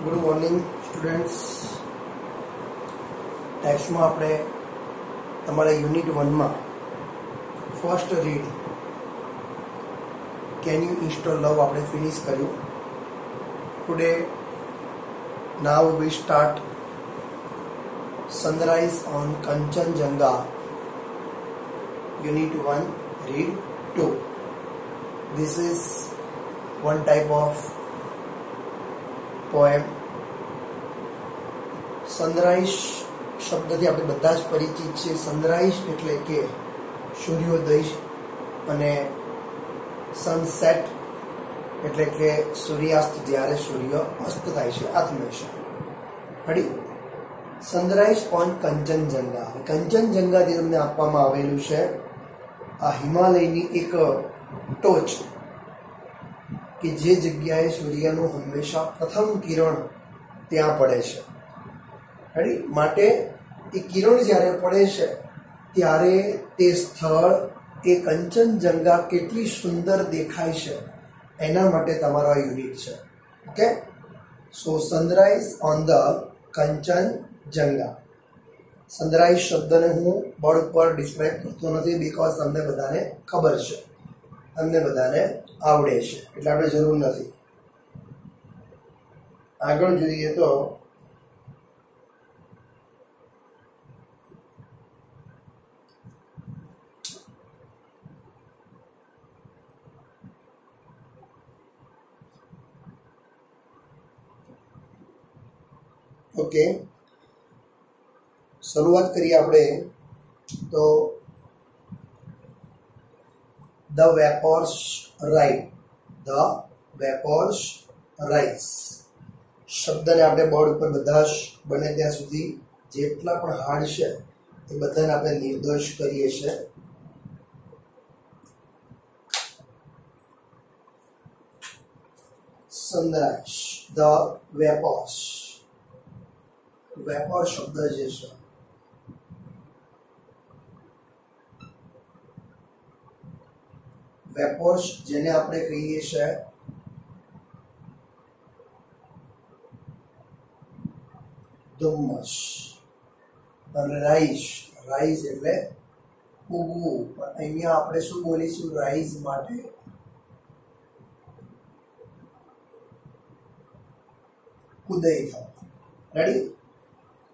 Good morning students. Text में आपणे तमारा यूनिट 1 में first read can you install love आपणे फिनिश कर्यु। Today now we start sunrise on Kanchenjunga unit 1 read 2। This is one type of poem. Sunrise शब्दથી આપણે બધા જ પરિચિત છે। સનરાઇઝ એટલે કે સૂર્યોદય અને સનસેટ એટલે કે સૂર્યાસ્ત જ્યારે સૂર્ય અસ્ત થાય છે આત્મેશા। રેડી। Sunrise on Kanchenjunga. કંચનજંગાથી તમને આપવામાં આવેલું છે આ હિમાલયની એક ટોચ कि जे जग्याए सूर्यનું हमेशा प्रथम किरण ત્યાં પડે છે। રેડી। માટે એ કિરણ જ્યારે પડે છે ત્યારે તે સ્થળ એ કંચનજંગા કેટલી સુંદર દેખાય છે એના માટે તમારો આ યુનિટ છે। Okay. So sunrise on the Kanchenjunga. Sunrise શબ્દને હું બોર્ડ પર ડિસ્ક્રાઇબ કરતો નથી બીકોઝ તમને બધાને ખબર છે, તમને બધાને આવડે છે એટલે આપણે જરૂર નથી। આગળ જોઈએ તો ઓકે, શરૂઆત કરીએ આપણે તો The vapors rise. The vapors rise. શબ્દને આપણે બોર્ડ ઉપર બધા જ બને ત્યાં સુધી જેટલા પણ હાર્ડ છે એ બધાને આપણે નિર્દોષ કરીએ છીએ। Sunrise the vapours. વેપર શબ્દ જે છે વેપર્સ જેને આપણે કહીએ છીએ ધુમ્મસ। અને રાઈઝ, રાઈઝ એટલે ઉગવું, પણ અહીંયા આપણે શું બોલીશું રાઈઝ માટે ઉદય થવું। Ready.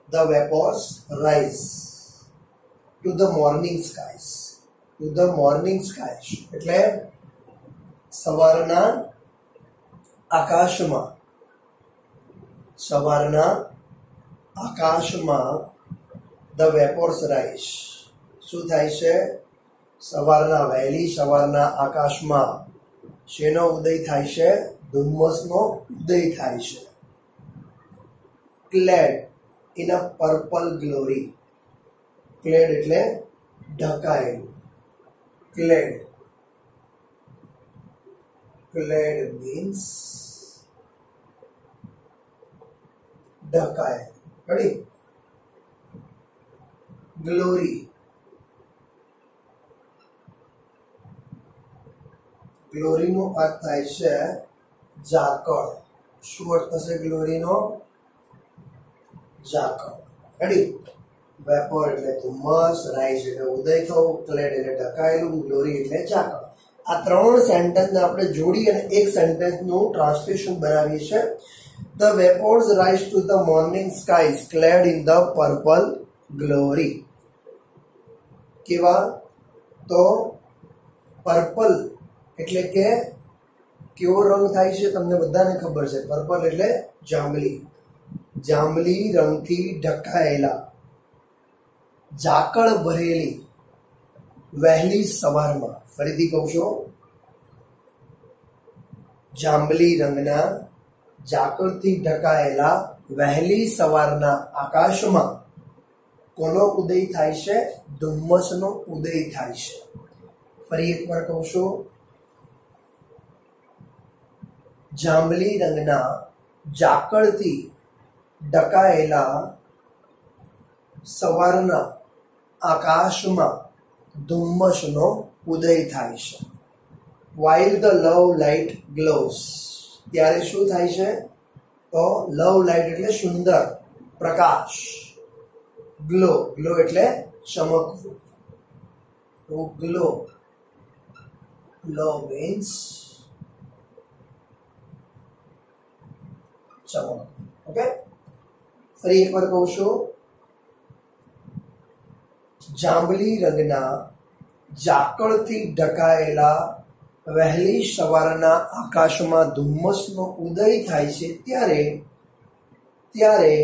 The vapours rise to the morning skies. To the morning skies એટલે સવારના આકાશમાં, સવારના આકાશમાં ધ વેપર્સ રાઈઝ શું થાય છે? સવારના વહેલી સવારના આકાશમાં શેનો ઉદય થાય છે? ધુમ્મસનો ઉદય થાય છે। Clad in a purple glory. Clad એટલે ઢકાયેલું। Clad. Clad means ઢકાય। રેડી। ગ્લોરી, ગ્લોરીનો અર્થ થાય છે ઝાકળ। શું અર્થ થશે ગ્લોરીનો? ઝાકળ। રેડી। વેપર એટલે ધુમ્મસ, રાઈઝ એટલે ઉદય થવું, ક્લેડ એટલે ઢકાયેલું, ગ્લોરી એટલે ઝાકળ। આ ત્રણ સેન્ટેન્સને આપણે જોડી અને એક સેન્ટેન્સનું ટ્રાન્સલેશન બનાવીએ છીએ। The vapours rise two the morning skies clad in the purple glory. કેવા? તો પર્પલ એટલે કે કેવો રંગ થાય છે તમને બધાને ખબર છે। પર્પલ એટલે જાંબલી, જાંબલી રંગથી ઢકાયેલા, ઝાકળ ભરેલી વહેલી સવારમાં। ફરીથી કહું છું, જાંબલી રંગના ઝાકળથી ઢકાયેલા વહેલી સવારના આકાશમાં કોનો ઉદય થાય છે? ધુમ્મસનો ઉદય થાય છે। ફરી એકવાર કહું છું, જાંબલી રંગના ઝાકળથી ઢકાયેલા સવારના આકાશમાં ધુમ્મસનો ઉદય થાય છે। while the love light glows ત્યારે શું થાય છે? તો લવ લાઇટ એટલે સુંદર પ્રકાશ, ગ્લો, ગ્લો એટલે ચમકવું, તો ગ્લો, ગ્લો મીન્સ ચમક. ઓકે, ફરી એકવાર કહું છું, જાંબલી રંગના ઝાકળથી ઢંકાયેલા વહેલી સવારના આકાશમાં ધુમ્મસનો ઉદય થાય છે ત્યારે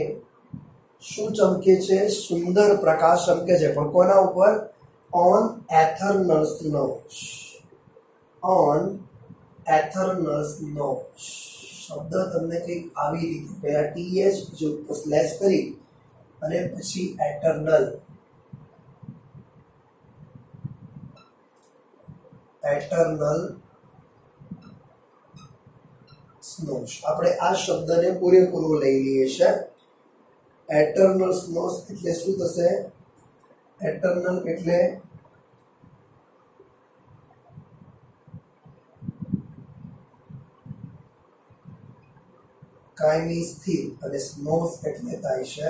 શું ચમકે છે? સુંદર પ્રકાશ ચમકે છે. પણ કોના ઉપર? On eternal snows. On eternal snows શબ્દ તમને કંઈક આવી રીતે પહેલા ટીએચ જો સ્લેશ કરી અને પછી એટર્નલ, એટર્નલ સ્નોઝ. આપણે આ શબ્દને પૂરેપૂરું લઈ લઈએ છીએ. એટર્નલ સ્નોઝ એટલે શું થશે? એટર્નલ એટલે કાયમી સ્થિર, અને સ્નોઝ એટલે થાય છે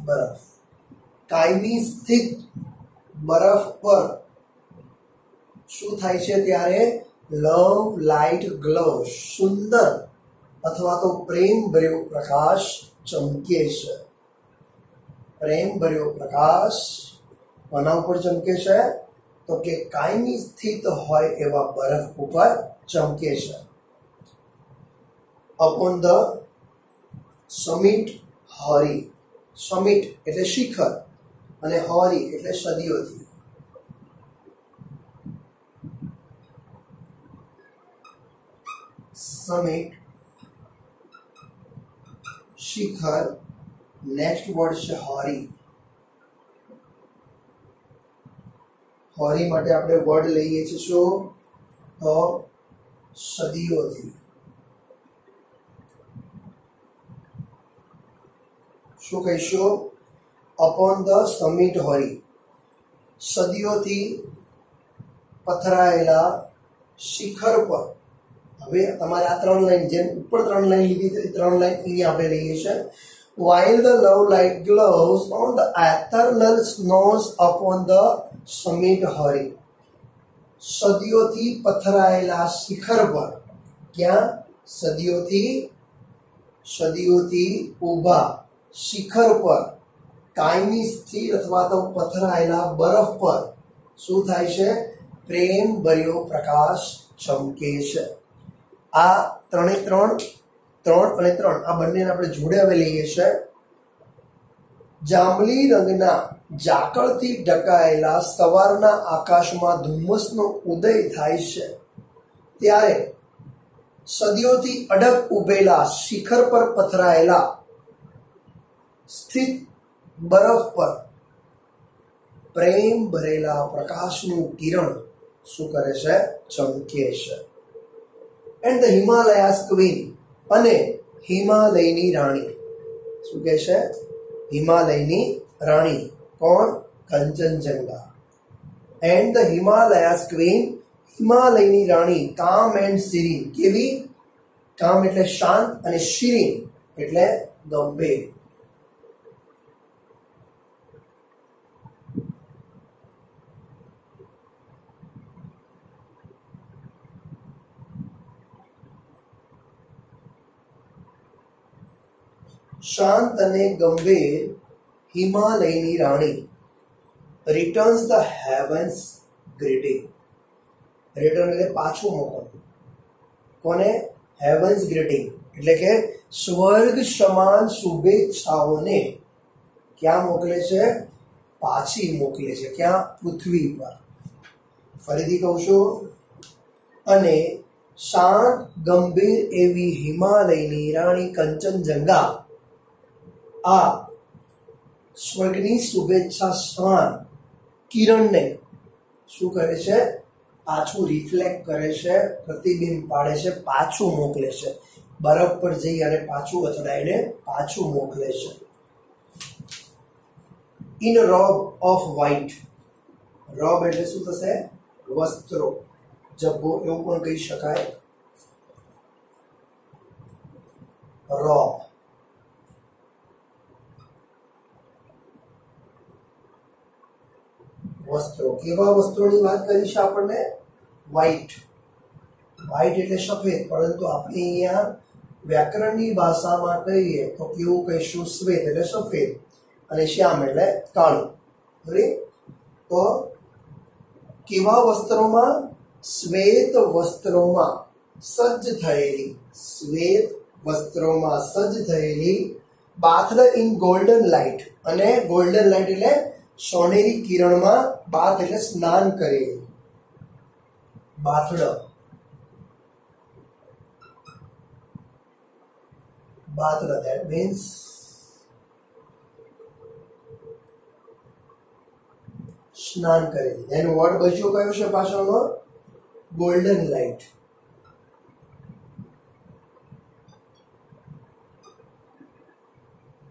બરફ. કાયમી સ્થિત બરફ પર શું થાય છે ત્યારે? લવ લાઇટ ગ્લો, સુંદર અથવા તો પ્રેમ ભર્યો પ્રકાશ ચમકે છે. પ્રેમ ભર્યો પ્રકાશ કોના ઉપર ચમકે છે? તો કે કાયમી સ્થિત હોય એવા બરફ ઉપર ચમકે છે. Upon the summit hoary. Summit એટલે શિખર અને હોરી એટલે સદીઓથી. સમિટ, શિખર, નેક્સ્ટ વર્ડ છે હોરી. હોરી માટે આપણે વર્ડ લઈએ છીએ શું? તો સદીઓથી. શું કહીશું? Upon the summit hoary. સદીઓથી પથરાયેલા શિખર પર. હવે તમારે આ 3 લાઈન, જેમ ઉપર 3 લાઈન લીધી હતી, 3 લાઈન અહીંયા આપણે લઈએ છીએ. While the love light glows on the eternal snows upon the summit hoary. સદીઓથી પથરાયેલા શિખર પર. ક્યાં? સદીઓથી ઊભા શિખર પર, કાયમી સ્થિર અથવા તો પથરાયેલા બરફ પર શું થાય છે? પ્રેમ ભર્યો પ્રકાશ ચમકે છે. આ 3 અને 3 આ બંનેને આપણે જોડે હવે લઈએ છીએ. જાંબલી રંગના ઝાકળથી ઢંકાયેલા સવારના આકાશમાં ધુમ્મસનો ઉદય થાય છે ત્યારે સદીઓથી અડગ ઉભેલા શિખર પર પથરાયેલા સ્થિત બરફ પર પ્રેમ ભરેલા પ્રકાશનું કિરણ શું કરે છે? ચમકે છે. And the Himalayas queen. અને હિમાલયની રાણી. શું કહે છે? હિમાલયની રાણી. કોણ? Kanchenjunga. And the Himalayas queen. હિમાલયની રાણી કામ એન્ડ સિરીન. કેવી? કામ એટલે શાંત અને શિરીન એટલે ગંભીર. શાંત અને ગંભીર હિમાલયની રાણી રિટર્ન્સ ધ હેવન્સ ગ્રીટિંગ. રિટર્ન એટલે પાછું મોકલવું. કોને? હેવન્સ ગ્રીટિંગ એટલે કે સ્વર્ગ સમાન શુભેચ્છાઓને ક્યાં મોકલે છે? પાછી મોકલે છે. ક્યાં? પૃથ્વી પર. ફરીથી કહું છું. અને શાંત ગંભીર એવી હિમાલયની રાણી કંચનજંગા આ સ્વર્ગની શુભેચ્છા સમાન કિરણને શું કરે છે? પાછું રિફ્લેક્ટ કરે છે, પ્રતિબિંબ પાડે છે, પાછું મોકલે છે. બરફ પર જઈ અને પાછું અથડાઈને પાછું મોકલે છે. In robe of white. Robe એટલે શું થશે? વસ્ત્રો, જબ્બો એવું પણ કહી શકાય. रॉ वस्त्रों केवा वस्त्रोनी बात करी छे आपणे व्हाइट व्हाइट એટલે સફેદ પરંતુ આપણે અહીંયા વ્યાકરણની ભાષામાં કહીએ તો કેવું કહીશું શ્વેત એટલે સફેદ અને શ્યામ એટલે કાળું બરાબર તો કેવા વસ્ત્રોમાં શ્વેત વસ્ત્રોમાં સજ્જ થયેલી શ્વેત વસ્ત્રોમાં સજ્જ થયેલી બાથડ ઇન ગોલ્ડન લાઇટ અને ગોલ્ડન લાઇટ એટલે સોનેરી કિરણમાં બાથ એટલે સ્નાન કરેલી બાથડ બાથડ that means સ્નાન કરેલી એનો વર્ડ બચ્યો કયો છે પાછળનો ગોલ્ડન લાઇટ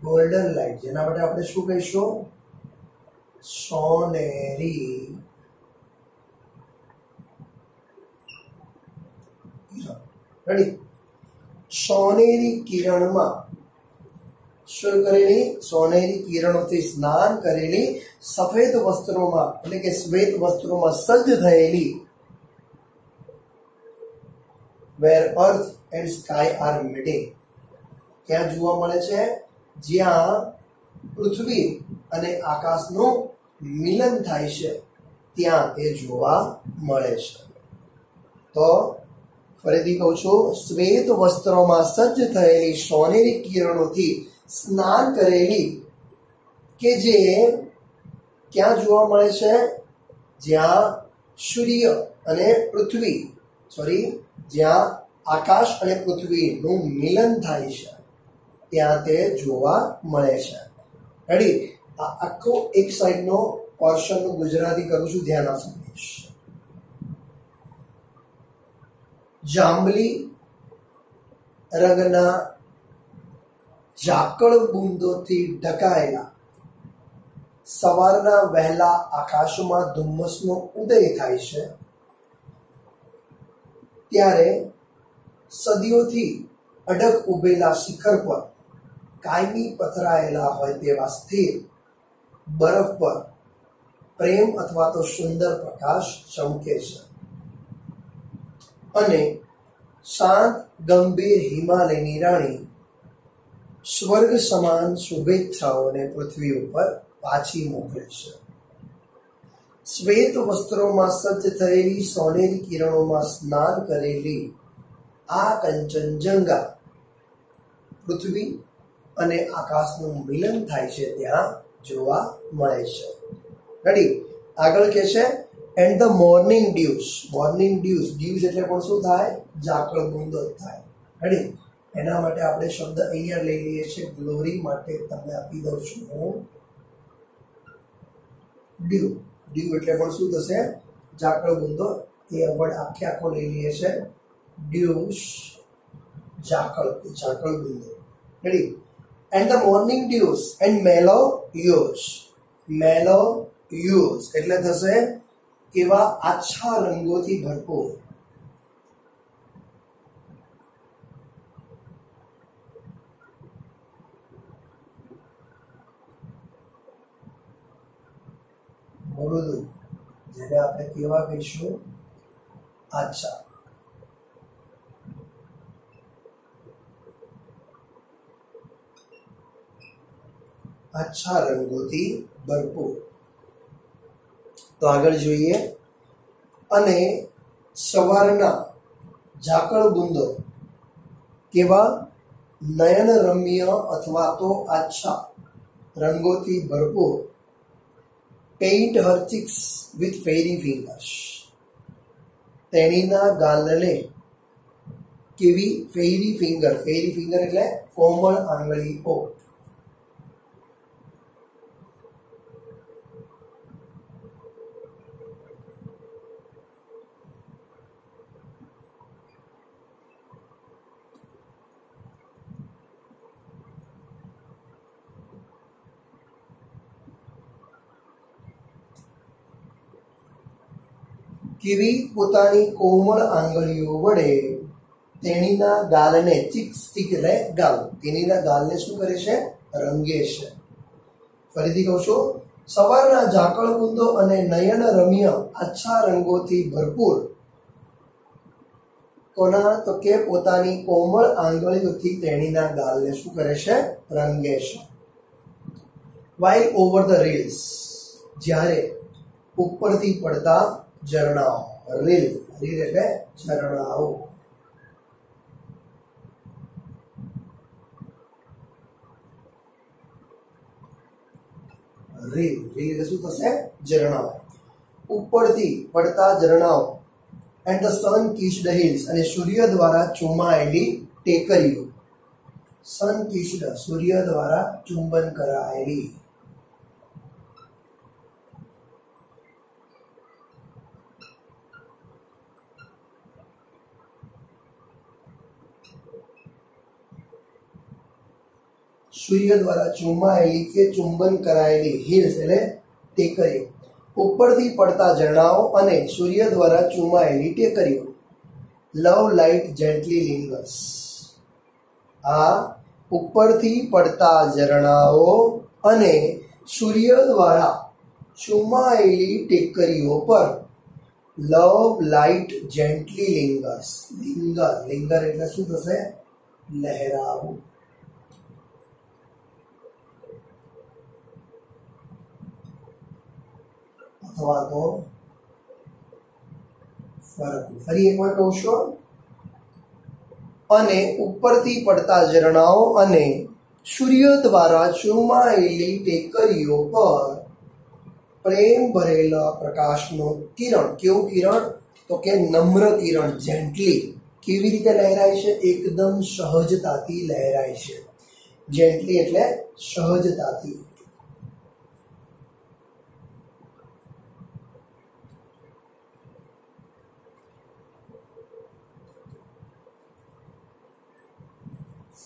ગોલ્ડન લાઇટ જેના માટે આપણે શું કહીશું સોનેરી રેડી સોનેરી કિરણમાં શું કરેલી સોનેરી કિરણોથી સ્નાન કરેલી સફેદ વસ્ત્રોમાં એટલે કે શ્વેત વસ્ત્રોમાં સજ્જ થયેલી where earth and sky are meeting ક્યાં જોવા મળે છે જ્યાં પૃથ્વી અને આકાશનું મિલન થાય છે ત્યાં એ જોવા મળે છે તો ફરીથી કહું છું શ્વેત વસ્ત્રોમાં સજ્જ થયેલી સોનેરી કિરણોથી સ્નાન કરેલી કે જે ક્યાં જોવા મળે છે જ્યાં સૂર્ય અને પૃથ્વી જ્યાં આકાશ અને પૃથ્વીનું મિલન થાય છે ત્યાં તે જોવા મળે છે રેડી આ આખો એક સાઈડનો પોર્શનનું ગુજરાતી કરું છું ધ્યાન આપજો જાંબલી રંગના ઝાકળ બૂંદોથી ઢકાયેલા સવારના વહેલા આકાશમાં ધુમ્મસનો ઉદય થાય છે ત્યારે સદીઓથી અડગ ઉભેલા શિખર પર કાયમી પથરાયેલા હોય તેવા સ્થિર બરફ પર પ્રેમ અથવા તો સુંદર પ્રકાશ ચમકે છે અને શાંત ગંભીર હિમાલયની રાણી સ્વર્ગ સમાન શુભેચ્છાઓને પૃથ્વી ઉપર પાછી મોકલે છે શ્વેત વસ્ત્રોમાં સજ્જ થયેલી સોનેરી કિરણોમાં સ્નાન કરેલી આ કંચનજંગા પૃથ્વી અને આકાશનું મિલન થાય છે ત્યાં જોવા મળે છે રેડી આગળ કે છે એન્ડ ધ મોર્નિંગ ડ્યુઝ એટલે પણ શું થાય ઝાકળ બૂંદો થાય રેડી એના માટે આપણે શબ્દ અહીંયા લઈ લઈએ છીએ ગ્લોરી માટે તમને આપી દઉં છું હું ડ્યુ એટલે પણ શું થશે ઝાકળ બૂંદો એ વર્ડ આખે આખો લઈ લઈએ છીએ ડ્યુઝ ઝાકળ બૂંદો ready and the morning dews and mellow hues એટલે થશે કેવા આછા રંગોથી ભરપૂર મૃદુ જેને આપણે કેવા કહીશું આછા આછા રંગોથી ભરપૂર તો આગળ જોઈએ અને સવારના ઝાકળ બૂંદો કેવા નયન રમ્ય અથવા તો આછા રંગોથી ભરપૂર paint Har cheeks with ferry fingers તેણીના ગાલને કેવી ફેરી ફિંગર એટલે કોમળ આંગળીઓ કેવી પોતાની કોમળ આંગળીઓ વડે તેણીના ગાલને, ચીક્સ ચીક એટલે ગાલ, તેણીના ગાલને શું કરે છે? રંગે છે. ફરીથી કહું છું, સવારના ઝાકળકુંદો અને નયન રમ્ય આછા રંગોથી ભરપૂર કોના તો કે પોતાની કોમળ આંગળીઓથી તેણીના ગાલને શું કરે છે? રંગે છે. while over the reels, જ્યારે ઉપરથી પડતા ઝરણાઓ, રીલ એટલે ઝરણાઓ. રીલ એટલે શું થશે? ઝરણાઓ. ઉપરથી પડતા ઝરણાઓ. And the sun kissed hills, અને સૂર્ય દ્વારા ચુમાયેલી ટેકરીઓ. સન કિસ્ડ સૂર્ય દ્વારા ચુંબન કરાયેલી. સૂર્ય દ્વારા ચુમાયેલી કે ચુંબન કરાયેલી હિલ્સ એટલે ટેકરીઓ. ઉપરથી પડતા ઝરણાઓ અને સૂર્ય દ્વારા ચુમાયેલી ટેકરીઓ. લવ લાઇટ જેન્ટલી લિંગર્સ. આ ઉપરથી પડતા ઝરણાઓ અને સૂર્ય દ્વારા ચુમાયેલી ટેકરીઓ પર લવ લાઇટ જેન્ટલી લિંગર્સ. લિંગર એટલે શું થશે? લહેરાવું. અથવા તો ફરકવું. ફરી એકવાર કહું છું, અને ઉપરથી પડતા ઝરણાઓ અને સૂર્ય દ્વારા ચુમાયેલી ટેકરીઓ પર પ્રેમ ભરેલા પ્રકાશનું કિરણ. કેવું કિરણ? તો કે નમ્ર કિરણ, જેન્ટલી. કેવી રીતે લહેરાય છે? એકદમ સહજતાથી લહેરાય છે. જેન્ટલી એટલે સહજતાથી.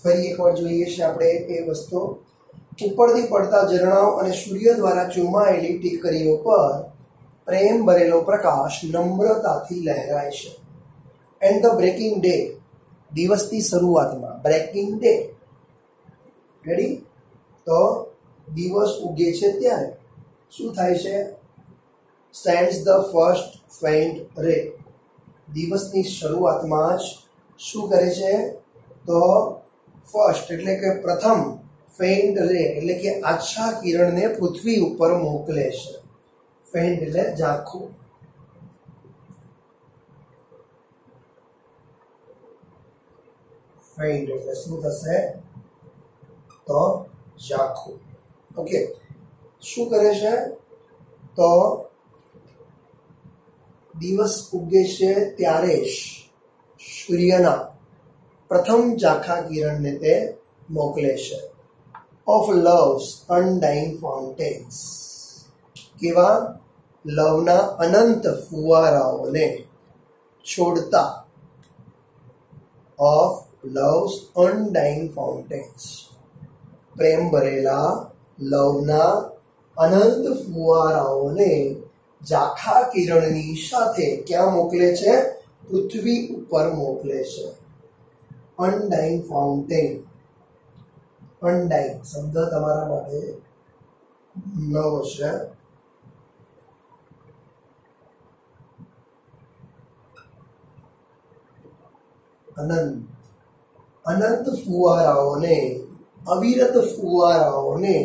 ફરી એકવાર જોઈએ છે આપણે એ વસ્તુ. ઉપરથી પડતા ઝરણાઓ અને સૂર્ય દ્વારા ચુમાયેલી ટેકરીઓ પર પ્રેમ ભરેલો પ્રકાશ નમ્રતાથી લહેરાય છે. એન્ડ ધ બ્રેકિંગ ડે, દિવસની શરૂઆતમાં. Breaking day, ready? તો દિવસ ઉગે છે ત્યારે શું થાય છે? સ્ટેન્ડ્સ ધ ફર્સ્ટ ફેઇન્ટ રે. દિવસની શરૂઆતમાં જ શું કરે છે? તો ફર્સ્ટ એટલે કે પ્રથમ, ફેઇન્ટ રે એટલે કે આછા કિરણને પૃથ્વી ઉપર મોકલે છે. ફેઇન્ટ એટલે ઝાંખું. ફેઇન્ટ એટલે શું થશે? તો ઝાંખું. ઓકે. શું કરે છે? તો દિવસ ઉગે છે ત્યારે જ સૂર્યના પ્રથમ ઝાંખા કિરણને તે મોકલે છે. Of love's undying fountains. કેવા? લવના અનંત ફુવારાઓને છોડતા. Of love's undying fountains. પ્રેમ ભરેલા લવના અનંત ફુવારાઓને ઝાંખા કિરણની સાથે ક્યાં મોકલે છે? પૃથ્વી ઉપર મોકલે છે. અનડાઇંગ ફાઉન્ટેન. અનડાઇંગ શબ્દ તમારા માટે નવો છે. અનંત ફુવારાઓને, અવિરત ફુવારાઓને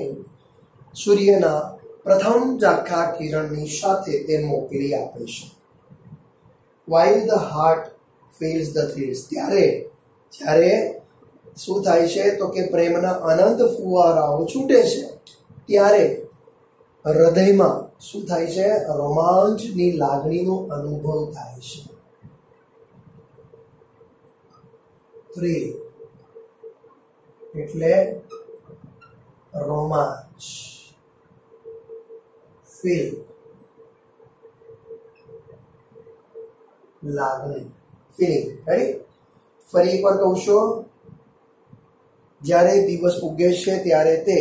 સૂર્યના પ્રથમ ઝાંખા કિરણની સાથે તે મોકલી આપે છે. while the heart feels the thrills. જ્યારે શું થાય છે? તો કે પ્રેમના અનંત ફુવારાઓ છૂટે છે ત્યારે હૃદયમાં શું થાય છે? રોમાંચની લાગણીનો અનુભવ થાય છે. થ્રિલ એટલે રોમાંચ. ફીલ લાગણી, ફિલિંગ. રાઈટ? ફરી એકવાર કહું છું, જ્યારે દિવસ ઉગે છે ત્યારે તે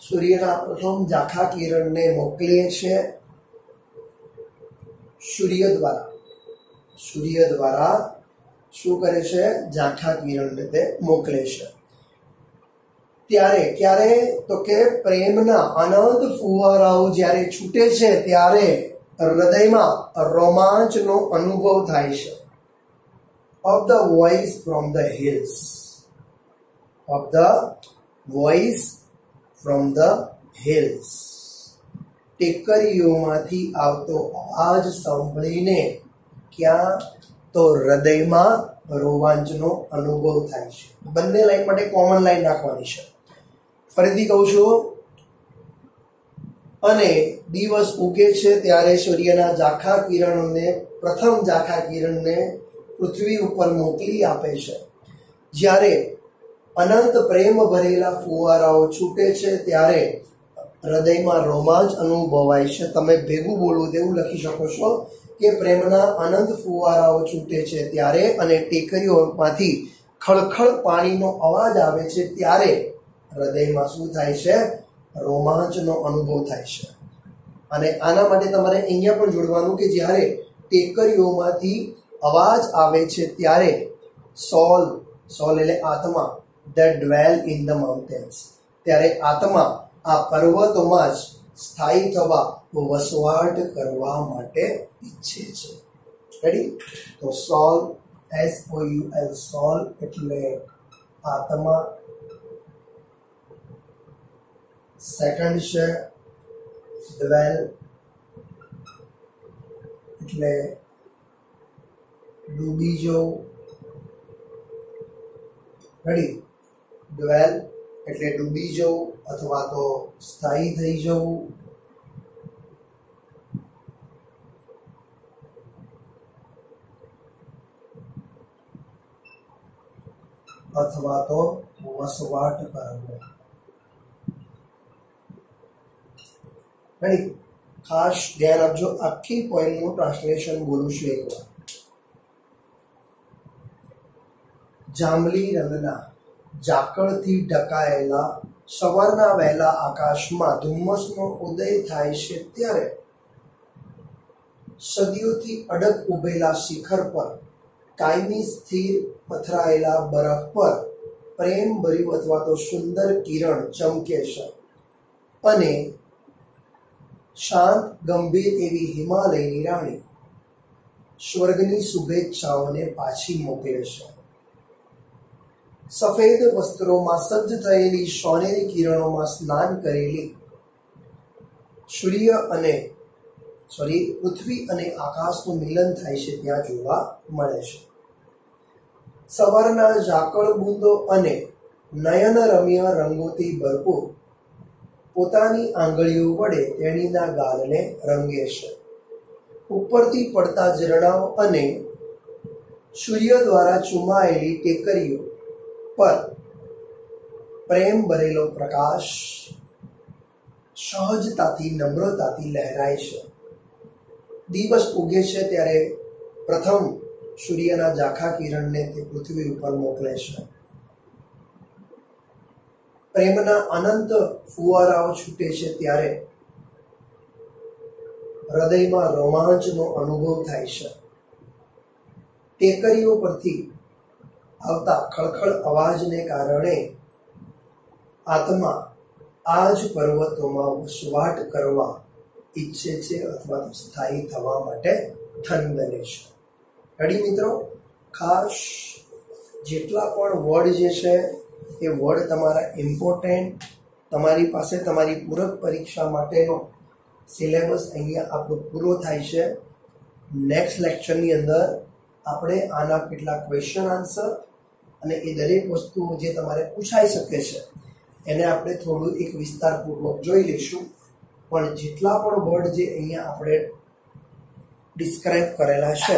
સૂર્યના પ્રથમ ઝાંખા કિરણને મોકલે છે. સૂર્ય દ્વારા શું કરે છે? ઝાંખા કિરણને તે મોકલે છે. ત્યારે ક્યારે? તો કે પ્રેમના અનંત ફુવારાઓ જ્યારે છૂટે છે ત્યારે હૃદયમાં રોમાંચનો અનુભવ થાય છે. Of the voice from the hills, of the voice from the hills, ટેકરીઓમાંથી આવતો અવાજ સાંભળીને ક્યાં? તો હૃદયમાં રોમાંચનો અનુભવ થાય છે. બંને લાઈન માટે કોમન લાઈન રાખવાની છે. ફરીથી કહું છું. અને દિવસ ઉગે છે ત્યારે સૂર્યના ઝાંખા કિરણોને, પ્રથમ ઝાંખા કિરણને પૃથ્વી ઉપર મોકલી આપે છે. જ્યારે અનંત પ્રેમ ભરેલા ફુવારાઓ છૂટે છે ત્યારે હૃદયમાં રોમાંચ અનુભવાય છે. તમે ભેગું બોલવું તેવું લખી શકો છો કે પ્રેમના અનંત ફુવારાઓ છૂટે છે ત્યારે અને ટેકરીઓમાંથી ખળખળ પાણીનો અવાજ આવે છે ત્યારે હૃદયમાં શું થાય છે? રોમાંચનો અનુભવ થાય છે. અને આના માટે તમારે અહીંયા પણ જોડવાનું કે જ્યારે ટેકરીઓમાંથી અવાજ આવે છે ત્યારે સોલ, સોલ એટલે આત્મા, that dwell in the mountains, ત્યારે આત્મા આ પર્વતોમાં જ સ્થાયી થવા, વસવાટ કરવા માટે ઈચ્છે છે. રેડી? તો સોલ, SOUL, સોલ એટલે આત્મા. સેકન્ડ છે ડ્વેલ એટલે ડૂબી જવું. રેડી? ડ્વેલ એટલે ડૂબી જવું અથવા તો સ્થાયી થઈ જવું. અથવા તો વસવાટ કરવો. રાઈટ? ખાસ ધ્યાન આપજો. આખી પોઈન્ટનું ટ્રાન્સલેશન બોલું છું એકવાર. જાંબલી રંગના ઝાકળથી ઢકાયેલા સવારના વહેલા આકાશમાં ધુમ્મસનો ઉદય થાય છે ત્યારે સદીઓથી અડગ ઉભેલા શિખર પર કાયમી સ્થિર પથરાયેલા બરફ પર પ્રેમ ભર્યું અથવા તો સુંદર કિરણ ચમકે છે અને શાંત ગંભીર એવી હિમાલયની રાણી સ્વર્ગની શુભેચ્છાઓને પાછી મોકલે છે. સફેદ વસ્ત્રોમાં સજ્જ થયેલી સોનેરી કિરણોમાં સ્નાન કરેલી પૃથ્વી અને આકાશનું મિલન થાય છે ત્યાં જોવા મળે છે. સવારના ઝાકળ બૂંદો અને નયનરમ્ય રંગોથી ભરપૂર પોતાની આંગળીઓ વડે તેણીના ગાલને રંગે છે. ઉપરથી પડતા ઝરણાઓ અને સૂર્ય દ્વારા ચુમાયેલી ટેકરીઓ પર પ્રેમ ભરેલો પ્રકાશ સહજતાથી, નમ્રતાથી લહેરાય છે. દિવસ ઉગે છે ત્યારે પ્રથમ સૂર્યના ઝાંખા કિરણને તે પૃથ્વી ઉપર મોકલે છે. પ્રેમના અનંત ફુવારાઓ છૂટે છે ત્યારે હૃદયમાં રોમાંચનો અનુભવ થાય છે. ટેકરીઓ પરથી આવતા ખળખળ અવાજને કારણે આત્મા આ જ પર્વતોમાં વસવાટ કરવા ઈચ્છે છે અથવા તો સ્થાયી થવા માટે ઠન બને છે. રેડી મિત્રો? ખાસ જેટલા પણ વર્ડ જે છે એ વર્ડ તમારા ઇમ્પોર્ટન્ટ, તમારી પાસે તમારી પૂરક પરીક્ષા માટેનો સિલેબસ અહીંયા આપણો પૂરો થાય છે. નેક્સ્ટ લેક્ચરની અંદર આપણે આના કેટલાક ક્વેશ્ચન આન્સર અને એ દરેક વસ્તુઓ જે તમારે પૂછાઈ શકે છે એને આપણે થોડું એક વિસ્તારપૂર્વક જોઈ લઈશું. પણ જેટલા પણ વર્ડ જે અહીંયા આપણે ડિસ્ક્રાઇબ કરેલા છે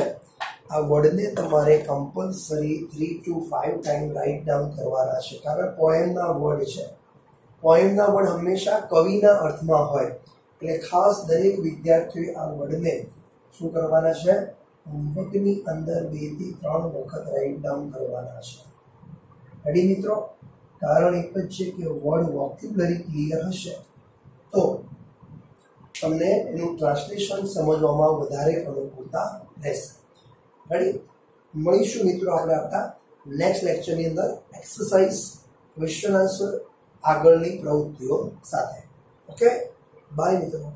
આ વર્ડને તમારે compulsory 3 to 5 time write down કરવાના છે. કારણ પોએમના વર્ડ છે. પોએમના વર્ડ હંમેશા કવિના અર્થમાં હોય એટલે ખાસ દરેક વિદ્યાર્થીઓએ આ વર્ડને શું કરવાના છે? હોમવર્કની અંદર 2 થી 3 વખત રાઇટ ડાઉન કરવાના છે. રેડી મિત્રો? કારણ એક જ છે કે વર્ડ વોકેબ્યુલરી ક્લિયર હશે તો તમને એનું ટ્રાન્સલેશન સમજવામાં વધારે અનુકૂળતા રહેશે. રેડી? મળીશું મિત્રો આપણે આપણા નેક્સ્ટ લેક્ચરની અંદર એક્સરસાઇઝ ક્વેશ્ચન આન્સર આગળની પ્રવૃત્તિઓ સાથે. ઓકે, બાય મિત્રો.